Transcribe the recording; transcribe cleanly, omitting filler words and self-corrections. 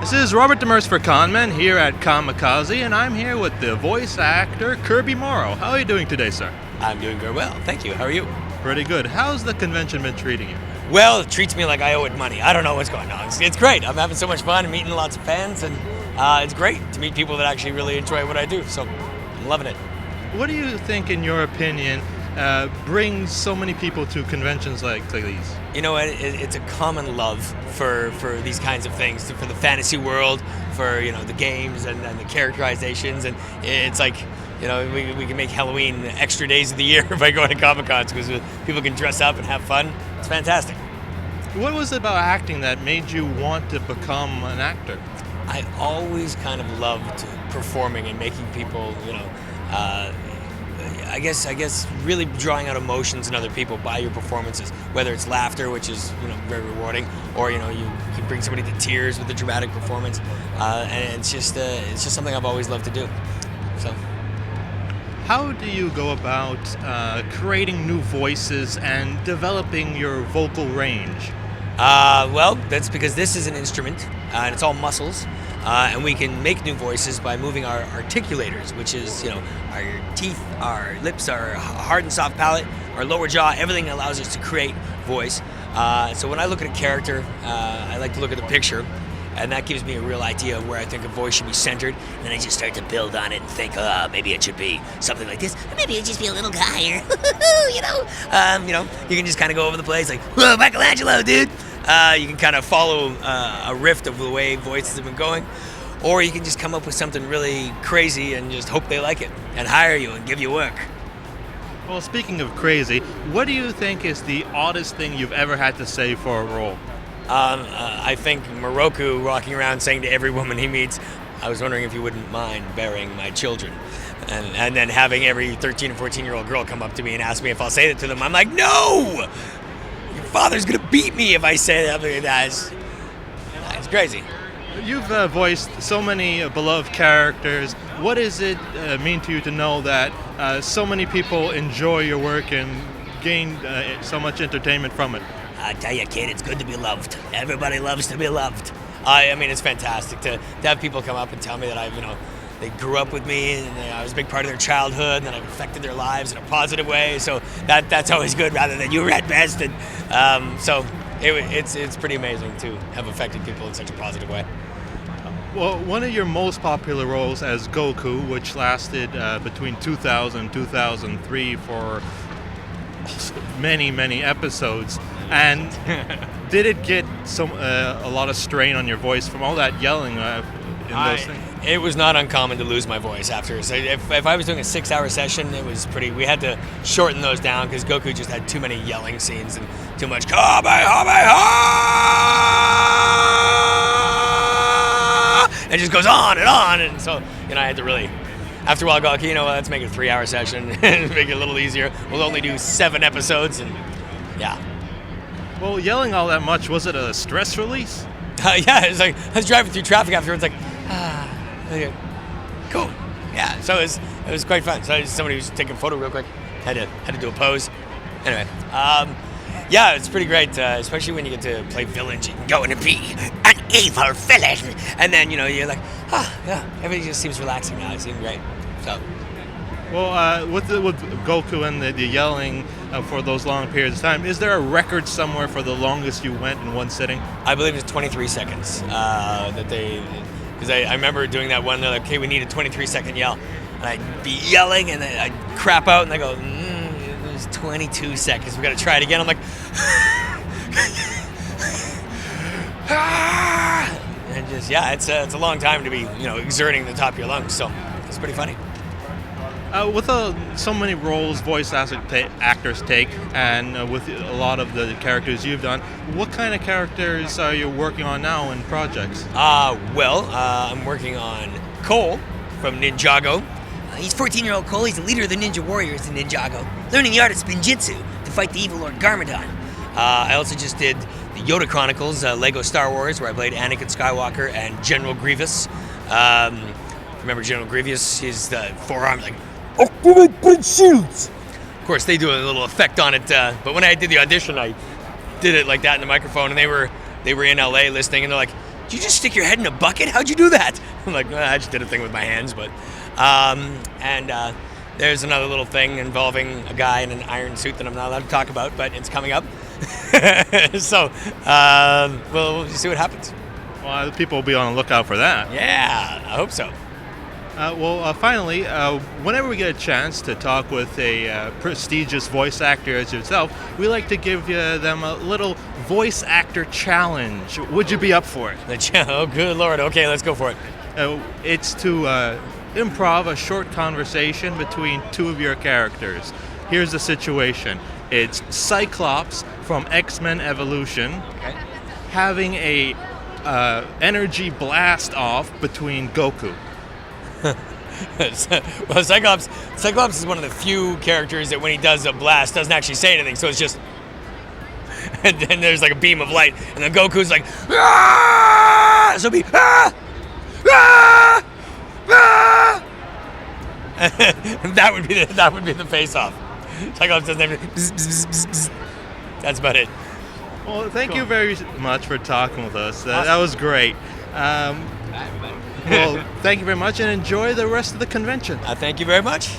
This is Robert Demers for Conman here at Comikaze, and I'm here with the voice actor Kirby Morrow. How are you doing today, sir? I'm doing very well, thank you. How are you? Pretty good. How's the convention been treating you? Well, it treats me like I owe it money. I don't know what's going on. It's great. I'm having so much fun, meeting lots of fans, and it's great to meet people that actually really enjoy what I do. So I'm loving it. What do you think, in your opinion, brings so many people to conventions like these? You know, it's a common love for these kinds of things, for the fantasy world, for the games and the characterizations, and it's like we can make Halloween extra days of the year by going to Comic-Cons because people can dress up and have fun. It's fantastic. What was it about acting that made you want to become an actor? I always kind of loved performing and making people, I guess really drawing out emotions in other people by your performances, whether it's laughter, which is very rewarding, or you can bring somebody to tears with a dramatic performance, and it's just something I've always loved to do. So, how do you go about creating new voices and developing your vocal range? Well, that's because this is an instrument, and it's all muscles. And we can make new voices by moving our articulators, which is, our teeth, our lips, our hard and soft palate, our lower jaw, everything allows us to create voice. So when I look at a character, I like to look at the picture, and that gives me a real idea of where I think a voice should be centered. And then I just start to build on it and think, maybe it should be something like this, or maybe it just be a little higher, you can just kind of go over the place like, whoa, Michelangelo, dude. You can kind of follow a riff of the way voices have been going, or you can just come up with something really crazy and just hope they like it and hire you and give you work. Well, speaking of crazy, what do you think is the oddest thing you've ever had to say for a role? I think Miroku walking around saying to every woman he meets, I was wondering if you wouldn't mind burying my children. And then having every 13 or 14-year-old girl come up to me and ask me if I'll say that to them. I'm like, no! Your father's gonna beat me if I say that. It's crazy. You've voiced so many beloved characters. What does it mean to you to know that so many people enjoy your work and gain so much entertainment from it? I tell you, kid, it's good to be loved. Everybody loves to be loved. I mean, it's fantastic to have people come up and tell me that they grew up with me and I was a big part of their childhood and that I've affected their lives in a positive way. So that's always good, rather than you were at best. And so it's pretty amazing to have affected people in such a positive way. Well, one of your most popular roles as Goku, which lasted between 2000 and 2003 for many episodes, and did it get a lot of strain on your voice from all that yelling in those things? It was not uncommon to lose my voice after. So if I was doing a 6-hour session, it was pretty. We had to shorten those down because Goku just had too many yelling scenes and too much and it just goes on, and so I had to really. After a while, I go, okay, let's make it a 3-hour session and make it a little easier. We'll only do 7 episodes, and yeah. Well, yelling all that much, was it a stress release? Yeah, it was like I was driving through traffic afterwards, like, okay, cool. Yeah, so it was quite fun. So somebody was taking a photo real quick, had to do a pose. Anyway, yeah, it's pretty great, especially when you get to play villains. You can go in and be an evil villain, and then you're like, yeah, everything just seems relaxing now. It seems great. So. Well, with Goku and the yelling for those long periods of time, is there a record somewhere for the longest you went in one sitting? I believe it's 23 seconds because I remember doing that one. They're like, okay, we need a 23-second yell, and I'd be yelling, and then I'd crap out, and they go, it was 22 seconds. We got to try it again. I'm like, and just it's a long time to be exerting the top of your lungs. So it's pretty funny. With so many roles voice actors take, and with a lot of the characters you've done, what kind of characters are you working on now in projects? I'm working on Cole from Ninjago. He's 14-year-old Cole. He's the leader of the Ninja Warriors in Ninjago, learning the art of spinjitzu to fight the evil Lord Garmadon. I also just did the Yoda Chronicles, Lego Star Wars, where I played Anakin Skywalker and General Grievous. Remember General Grievous? His forearm, like, activate big shields. Of course, they do a little effect on it, but when I did the audition, I did it like that in the microphone, and they were in LA listening, and they're like, "Did you just stick your head in a bucket? How'd you do that?" I'm like, "Well, I just did a thing with my hands." But there's another little thing involving a guy in an iron suit that I'm not allowed to talk about, but it's coming up. So we'll see what happens. Well, the people will be on the lookout for that. Yeah, I hope so. Finally, whenever we get a chance to talk with a prestigious voice actor as yourself, we like to give them a little voice actor challenge. Would you be up for it? Oh, good Lord. Okay, let's go for it. It's to improv a short conversation between two of your characters. Here's the situation. It's Cyclops from X-Men Evolution having a energy blast off between Goku. Well, Cyclops is one of the few characters that when he does a blast doesn't actually say anything, so it's just and then there's like a beam of light and then Goku's like ah! So be ah! Ah! Ah! that would be the face off. Cyclops doesn't have bzz, bzz, bzz, bzz. That's about it. Well, thank you very much for talking with us. Awesome. That was great. Well, thank you very much and enjoy the rest of the convention. Thank you very much.